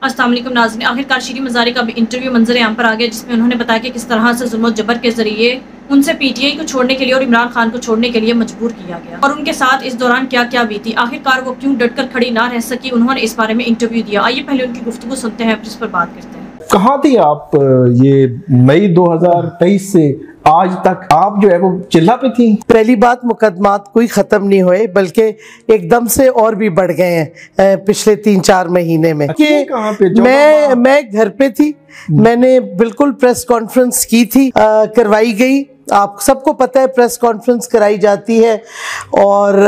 अस्सलाम वालेकुम नाज़रीन, आखिरकार शीरीन मज़ारी का भी इंटरव्यू मंजर आम पर आ गया, जिसमें उन्होंने बताया कि किस तरह से जुल्म जबर के जरिए उनसे पीटीआई को छोड़ने के लिए और इमरान खान को छोड़ने के लिए मजबूर किया गया और उनके साथ इस दौरान क्या क्या बीती, आखिरकार वो क्यों डट कर खड़ी ना रह सकी। उन्होंने इस बारे में इंटरव्यू दिया। आइए पहले उनकी गुफ्तगू सुनते हैं, फिर इस पर बात करते हैं। कहाँ थी आप ये मई 2023 से आज तक? आप जो है वो चिल्ला पे थी। पहली बात, मुकदमात कोई ख़त्म नहीं हुए, बल्कि एकदम से और भी बढ़ गए हैं पिछले 3-4 महीने में। कहाँ पे? मैं घर पे थी, मैंने बिल्कुल प्रेस कॉन्फ्रेंस की थी, करवाई गई। आप सबको पता है प्रेस कॉन्फ्रेंस कराई जाती है और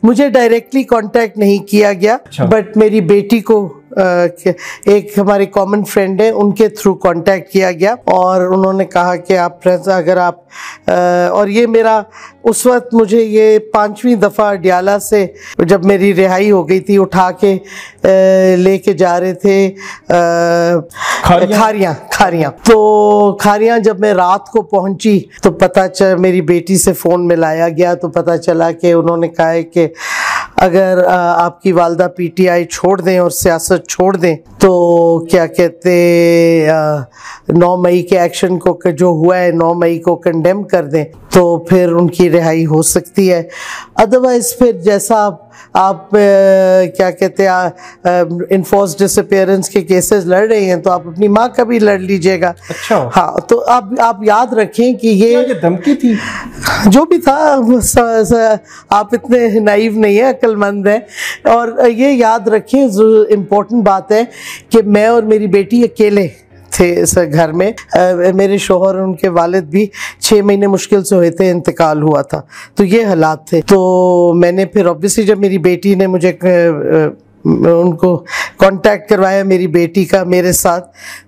मुझे डायरेक्टली कांटेक्ट नहीं किया गया। बट मेरी बेटी को एक हमारे कॉमन फ्रेंड है, उनके थ्रू कांटेक्ट किया गया और उन्होंने कहा कि आप प्रेस अगर आप और ये मेरा उस वक्त मुझे ये 5वीं दफ़ा अडियाला से जब मेरी रिहाई हो गई थी, उठा के लेके जा रहे थे खारियां। तो खारियां जब मैं रात को पहुंची तो पता चला, मेरी बेटी से फ़ोन मिलाया गया तो पता चला कि उन्होंने कहा है कि अगर आपकी वालदा पीटीआई छोड़ दें और सियासत छोड़ दें तो क्या कहते 9 मई के एक्शन को जो हुआ है 9 मई को कंडेम कर दें तो फिर उनकी रिहाई हो सकती है। अदरवाइज फिर जैसा आप क्या कहते हैं इन्फोर्स डिसअपीयरेंस के केसेस लड़ रहे हैं तो आप अपनी माँ का भी लड़ लीजिएगा। अच्छा। हाँ, तो आप याद रखें कि ये धमकी थी जो भी था। आप इतने नाइव नहीं है, अक्लमंद हैं। और ये याद रखें, इम्पोर्टेंट बात है कि मैं और मेरी बेटी अकेले थे इस घर में। मेरे शोहर और उनके वालिद भी 6 महीने मुश्किल से हुए थे, इंतकाल हुआ था, तो ये हालात थे। तो मैंने फिर ऑब्वियसली जब मेरी बेटी ने मुझे उनको कांटेक्ट करवाया, मेरी बेटी का मेरे साथ,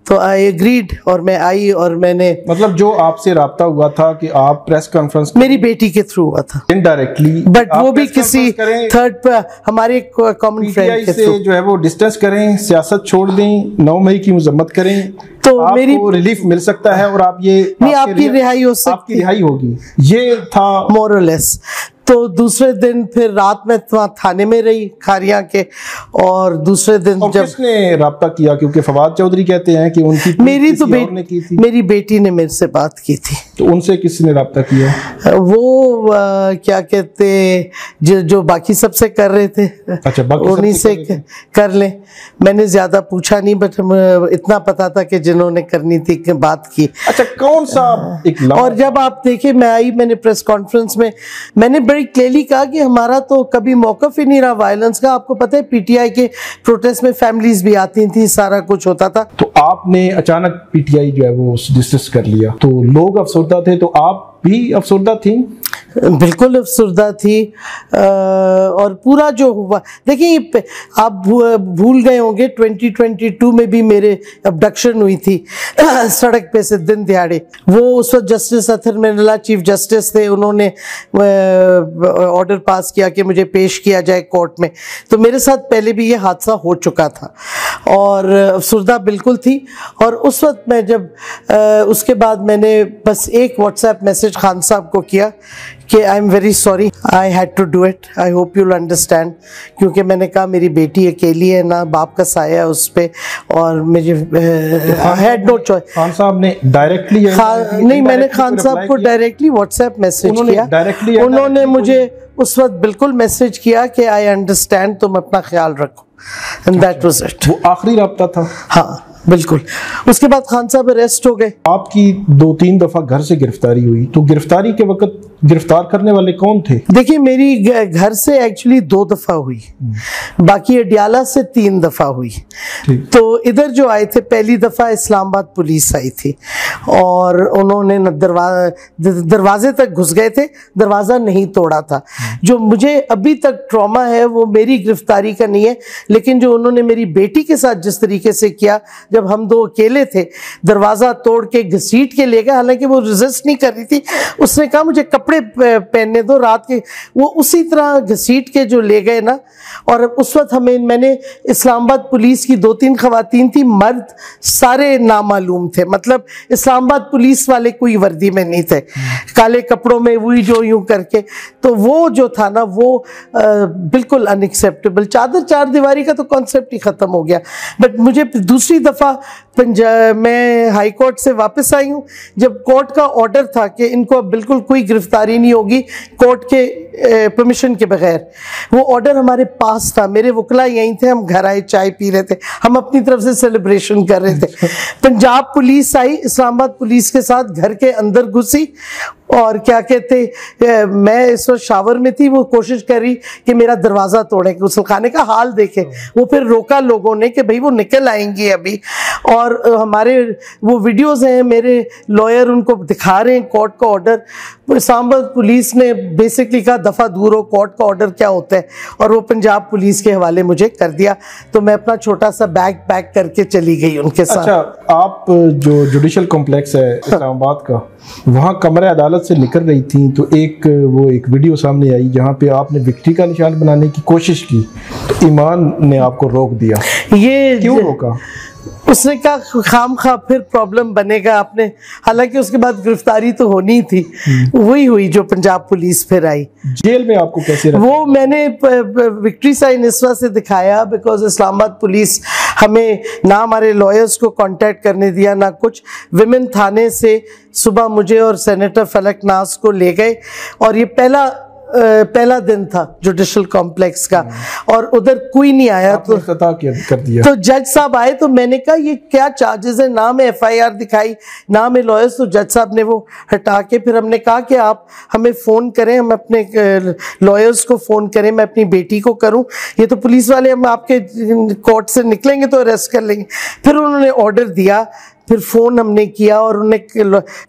तो आई एग्रीड और मैं आई और मैंने मतलब जो आपसे राब्ता हुआ था कि आप प्रेस कॉन्फ्रेंस मेरी बेटी के थ्रू हुआ था इनडायरेक्टली, बट वो भी किसी थर्ड पर हमारे कॉमन फ्रेंड के थ्रू जो है वो डिस्टेंस करें, सियासत छोड़ दें, 9 मई की मजम्मत करें तो मेरी रिलीफ मिल सकता है और आप ये नहीं, आपकी रिहाई हो सकती, आपकी रिहाई होगी, ये था मोर और लेस। तो दूसरे दिन फिर रात में वहाँ थाने में रही खारियां के, और दूसरे दिन और जब किसने राब्ता किया? क्योंकि फवाद चौधरी कहते हैं कि उनकी मेरी तो मेरी बेटी ने मेरे से बात की थी। तो उनसे किसने राब्ता किया? वो क्या कहते जो बाकी सबसे कर रहे थे। अच्छा, उन्हीं से कर लें। मैंने ज्यादा पूछा नहीं, बट इतना पता था कि जिन्होंने करनी थी कि बात की। अच्छा, कौन सा और जब आप देखे मैं आई, मैंने प्रेस कॉन्फ्रेंस में मैंने बड़ी क्लियरली कहा कि हमारा तो कभी मौकफ ही नहीं रहा वायलेंस का। आपको पता है पीटीआई के प्रोटेस्ट में फैमिलीज भी आती थी, सारा कुछ होता था। तो आपने अचानक पीटीआई जो है वो डिसमिस कर लिया, तो लोग अफसरदा थे, तो आप भी अफसरदा थी? बिल्कुल अफसरदा थी। और पूरा जो हुआ, देखिए आप भूल गए होंगे 2022 में भी मेरे अबडक्शन हुई थी सड़क पे से दिन दिहाड़े। वो उस वक्त जस्टिस अथर मिर्ला चीफ जस्टिस थे, उन्होंने ऑर्डर पास किया कि मुझे पेश किया जाए कोर्ट में। तो मेरे साथ पहले भी ये हादसा हो चुका था और अफसरदा बिल्कुल थी। और उस वक्त मैं जब उसके बाद मैंने बस एक व्हाट्सएप मैसेज खान साहब को किया कि I am very sorry, I had to do it, I hope you'll understand. क्योंकि मैंने कहा मेरी बेटी अकेली है ना, बाप का साया है उस पर, और मुझे हैड नो चॉइस। खान साहब ने डायरेक्टली नहीं, मैंने खान साहब को डायरेक्टली व्हाट्सएप मैसेज किया। उन्होंने मुझे उस वक्त बिल्कुल मैसेज किया कि आई अंडरस्टैंड, तुम अपना ख्याल रखो, एंड दैट वाज इट। वो आखिरी राब्ता था। हाँ बिल्कुल। उसके बाद खान साहब अरेस्ट हो गए। आपकी 2-3 दफा घर से गिरफ्तारी हुई, तो गिरफ्तारी के वक्त गिरफ्तार करने वाले कौन थे? देखिए मेरी घर से एक्चुअली 2 दफा हुई, बाकी अडियाला से 3 दफा हुई। तो इधर जो आए थे, पहली दफा इस्लामाबाद पुलिस आई थी और उन्होंने दरवाजे तक घुस गए थे, दरवाजा नहीं तोड़ा था। जो मुझे अभी तक ट्रॉमा है वो मेरी गिरफ्तारी का नहीं है, लेकिन जो उन्होंने मेरी बेटी के साथ जिस तरीके से किया, जब हम 2 अकेले थे, दरवाजा तोड़ के घसीट के ले गए, हालांकि वो रेजिस्ट नहीं कर रही थी। उसने कहा मुझे कपड़े पहनने दो रात के। वो उसी तरह घसीट के जो ले गए ना, और उस वक्त मैंने इस्लामाबाद पुलिस की 2-3 खवातीन थी, मर्द सारे नामालूम थे, मतलब इस्लामाबाद पुलिस वाले कोई वर्दी में नहीं थे, काले कपड़ों में वही जो यूं करके। तो वो जो था ना वो बिल्कुल अनएक्सेप्टेबल। चादर चार दीवारी का तो कॉन्सेप्ट ही ख़त्म हो गया। बट मुझे दूसरी दफ़ा मैं हाई कोर्ट से वापस आई हूँ, जब कोर्ट का ऑर्डर था कि इनको बिल्कुल कोई गिरफ्तारी नहीं होगी कोर्ट के परमिशन के बगैर। वो ऑर्डर हमारे पास था, मेरे वकला यहीं थे, हम घर आए, चाय पी रहे थे, हम अपनी तरफ से सेलिब्रेशन कर रहे थे। पंजाब पुलिस आई, इस्लामाबाद पुलिस के साथ घर के अंदर घुसी, और क्या कहते, मैं इस वक्त शावर में थी, वो कोशिश कर रही कि मेरा दरवाज़ा तोड़े, गुस्ल खाने का हाल देखे। वो फिर रोका लोगों ने कि भाई वो निकल आएंगी अभी। और हमारे वो वीडियोस हैं, मेरे लॉयर उनको दिखा रहे हैं कोर्ट का ऑर्डर। इस्लामाबाद पुलिस ने बेसिकली कहा दफ़ा दूर हो, कोर्ट का ऑर्डर क्या होता है, और वो पंजाब पुलिस के हवाले मुझे कर दिया। तो मैं अपना छोटा सा बैग पैक करके चली गई उनके साथ। अच्छा, आप जो जुडिशल कॉम्प्लेक्स है इस्लामाबाद का, वहाँ कमरे अदालत से निकल रही थी तो एक वीडियो सामने आई जहाँ पे आपने विक्ट्री का निशान बनाने की कोशिश की, तो ईमान ने आपको रोक दिया। ये क्यों रोका? उसने कहा खाम खा फिर प्रॉब्लम बनेगा आपने, हालांकि उसके बाद गिरफ्तारी तो होनी थी, वही हुई जो पंजाब पुलिस फिर आई। जेल में आपको कैसे रखा? वो मैंने विक्ट्री साइन इस वजह से दिखाया बिकॉज इस्लामाबाद पुलिस हमें ना हमारे लॉयर्स को कांटेक्ट करने दिया ना कुछ। विमेन थाने से सुबह मुझे और सेनेटर फलक नाज को ले गए, और ये पहला दिन था जुडिशल कॉम्प्लेक्स का, और उधर कोई नहीं आया। तो कर दिया। तो जज साहब आए, तो मैंने कहा ये क्या चार्जेस है, ना मैं FIR दिखाई ना मैं लॉयर्स। तो जज साहब ने वो हटा के फिर हमने कहा कि आप हमें फ़ोन करें, हम अपने लॉयर्स को फ़ोन करें, मैं अपनी बेटी को करूं, ये तो पुलिस वाले हम आपके कोर्ट से निकलेंगे तो अरेस्ट कर लेंगे। फिर उन्होंने ऑर्डर दिया, फिर फ़ोन हमने किया और उन्हें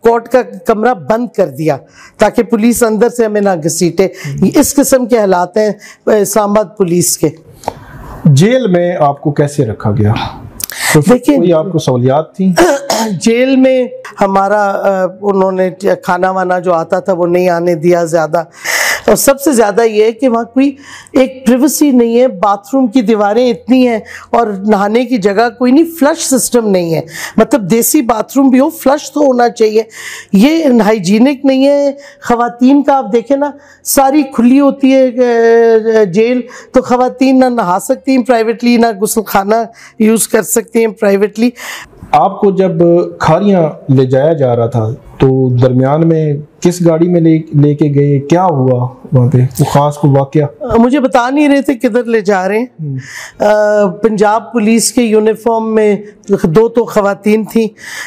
कोर्ट का कमरा बंद कर दिया ताकि पुलिस अंदर से हमें ना घसीटे। इस किस्म के हालात हैं इस्लामाबाद पुलिस के। जेल में आपको कैसे रखा गया? तो देखिए, कोई आपको सहूलियात थी? जेल में हमारा उन्होंने खाना वाना जो आता था वो नहीं आने दिया ज़्यादा, और सबसे ज़्यादा ये है कि वहाँ कोई एक प्राइवेसी नहीं है, बाथरूम की दीवारें इतनी हैं और नहाने की जगह कोई नहीं, फ्लश सिस्टम नहीं है। मतलब देसी बाथरूम भी हो, फ्लश तो होना चाहिए, ये हाइजीनिक नहीं है। ख़वातीन का आप देखें ना, सारी खुली होती है जेल, तो ख़वातीन ना नहा सकती हैं प्राइवेटली, ना गुस्ल खाना यूज़ कर सकती हैं प्राइवेटली। आपको जब खारियाँ ले जाया जा रहा था तो दरमियान में किस गाड़ी में लेके गए, क्या हुआ वहाँ पे, वो खास को वाकया? मुझे बता नहीं रहे थे किधर ले जा रहे हैं। पंजाब पुलिस के यूनिफॉर्म में 2 तो खवातीन थी,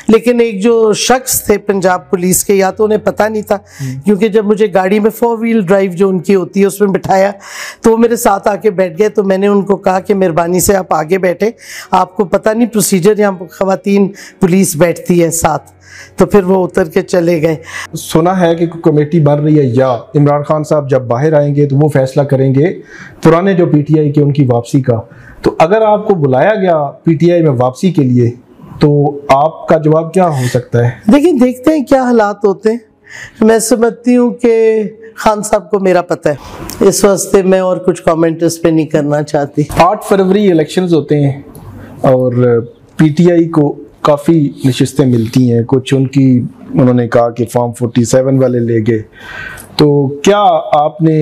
लेकिन एक जो शख्स थे पंजाब पुलिस के, या तो उन्हें पता नहीं था, क्योंकि जब मुझे गाड़ी में 4 व्हील ड्राइव जो उनकी होती है उसमें बिठाया तो वो मेरे साथ आके बैठ गए। तो मैंने उनको कहा कि मेहरबानी से आप आगे बैठे, आपको पता नहीं प्रोसीजर, यहाँ खवातीन पुलिस बैठती है साथ। तो फिर वो उतर के चले गए। सुना है कि कमेटी बन रही है, या इमरान खान साहब जब बाहर आएंगे तो वो फैसला करेंगे पुराने जो PTI के उनकी वापसी का। तो अगर आपको बुलाया गया PTI में वापसी के लिए तो आपका जवाब क्या हो सकता है? देखिए, देखते हैं क्या हालात होते हैं। मैं समझती हूँ कि खान साहब को मेरा पता है, इस वास्ते मैं और कुछ कमेंट इस पे नहीं करना चाहती। 8 फरवरी इलेक्शंस होते हैं और PTI को काफ़ी नशिस्तें मिलती हैं, कुछ उन्होंने कहा कि फॉर्म 47 वाले ले गए। तो क्या आपने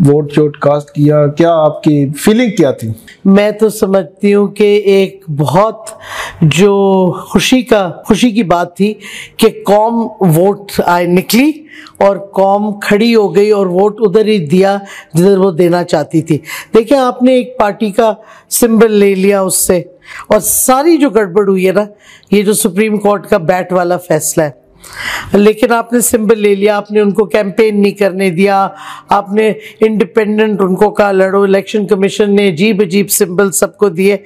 वोट चोट कास्ट किया? क्या आपकी फीलिंग क्या थी? मैं तो समझती हूँ कि एक बहुत जो खुशी की बात थी कि कौम वोट निकली और कौम खड़ी हो गई और वोट उधर ही दिया जिधर वो देना चाहती थी। देखिए, आपने एक पार्टी का सिंबल ले लिया उससे, और सारी जो गड़बड़ हुई है ना, ये जो सुप्रीम कोर्ट का बैट वाला फैसला है, लेकिन आपने सिंबल ले लिया, आपने उनको कैंपेन नहीं करने दिया, आपने इंडिपेंडेंट उनको कहा लड़ो, इलेक्शन कमीशन ने अजीब अजीब सिंबल सबको दिए।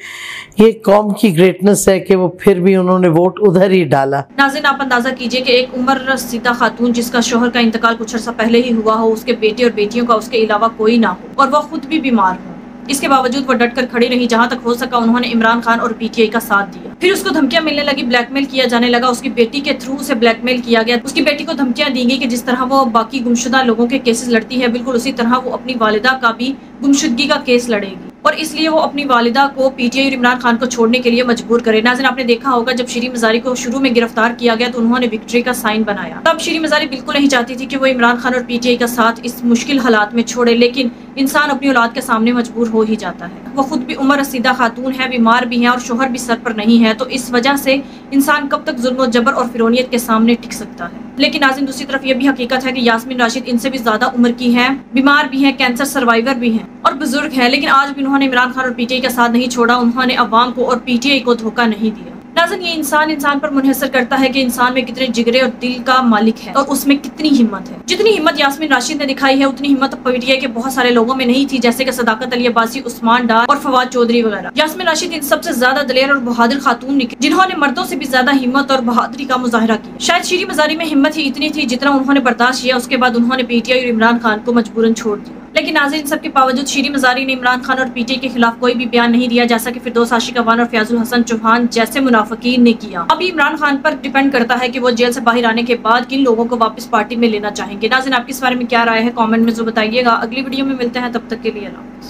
ये कौम की ग्रेटनेस है कि वो फिर भी उन्होंने वोट उधर ही डाला। नाज़रीन, आप अंदाजा कीजिए कि एक उम्र रसीदा खातून जिसका शोहर का इंतकाल कुछ अर्सा पहले ही हुआ हो, उसके बेटे और बेटियों का उसके अलावा कोई ना हो और वह खुद भी बीमार हो, इसके बावजूद वो डट कर खड़ी रही। जहाँ तक हो सका उन्होंने इमरान खान और PTI का साथ दिया। फिर उसको धमकियां मिलने लगी, ब्लैकमेल किया जाने लगा, उसकी बेटी के थ्रू उसे ब्लैकमेल किया गया। उसकी बेटी को धमकियां दी गई कि जिस तरह वो बाकी गुमशुदा लोगों के केसेस लड़ती है, बिल्कुल उसी तरह वो अपनी वालिदा का भी गुमशुदगी का केस लड़ेगी और इसलिए वो अपनी वालिदा को पीटीआई और इमरान खान को छोड़ने के लिए मजबूर करे। नाज़रीन, आपने देखा होगा जब शीरी मज़ारी को शुरू में गिरफ्तार किया गया तो उन्होंने विक्ट्री का साइन बनाया। तब शीरी मज़ारी बिल्कुल नहीं चाहती थी कि वो इमरान खान और पीटीआई का साथ इस मुश्किल हालात में छोड़े, लेकिन इंसान अपनी औलाद के सामने मजबूर हो ही जाता है। वो खुद भी उम्र रसीदा खातून है, बीमार भी है और शोहर भी सर पर नहीं है, तो इस वजह से इंसान कब तक जुल्म जबर और फिरौनियत के सामने टिक सकता है। लेकिन नाज़रीन, दूसरी तरफ ये भी हकीकत है कि यास्मीन राशिद इनसे भी ज्यादा उम्र की है, बीमार भी है, कैंसर सर्वाइवर भी है और बुजुर्ग है, लेकिन आज भी उन्होंने इमरान खान और पीटीआई का साथ नहीं छोड़ा। उन्होंने अवाम को और पीटीआई को धोखा नहीं दिया। नाज़रीन, ये इंसान पर मुनहसर करता है कि इंसान में कितने जिगरे और दिल का मालिक है और उसमें कितनी हिम्मत है। जितनी हिम्मत यास्मीन राशिद ने दिखाई है उतनी हिम्मत पीटीआई के बहुत सारे लोगों में नहीं थी, जैसे कि सदाकत अली अब्बासी, उस्मान डार और फवाद चौधरी वगैरह। यास्मीन राशिद इन सबसे ज्यादा दलेर और बहादुर खातून निकली, जिन्होंने मर्दों से भी ज्यादा हिम्मत और बहादुरी का मुजाहरा किया। शायद शीरी मज़ारी में हिम्मत ही इतनी थी जितना उन्होंने बर्दाश्त किया, उसके बाद उन्होंने पीटीआई और इमरान खान को मजबूरन छोड़ दिया। लेकिन नाज़रीन, सबके बावजूद शीरी मज़ारी ने इमरान खान और पीटीआई के खिलाफ कोई भी बयान नहीं दिया, जैसा कि फिरदौस आशिक अवान और फयाजुल हसन चौहान जैसे मुनाफिकीन ने किया। अभी इमरान खान पर डिपेंड करता है कि वो जेल से बाहर आने के बाद किन लोगों को वापस पार्टी में लेना चाहेंगे। नाज़रीन, आपकी इस बारे में क्या राय है, कमेंट में जरूर बताइएगा। अगली वीडियो में मिलते हैं, तब तक के लिए अल्लाह हाफ़िज़।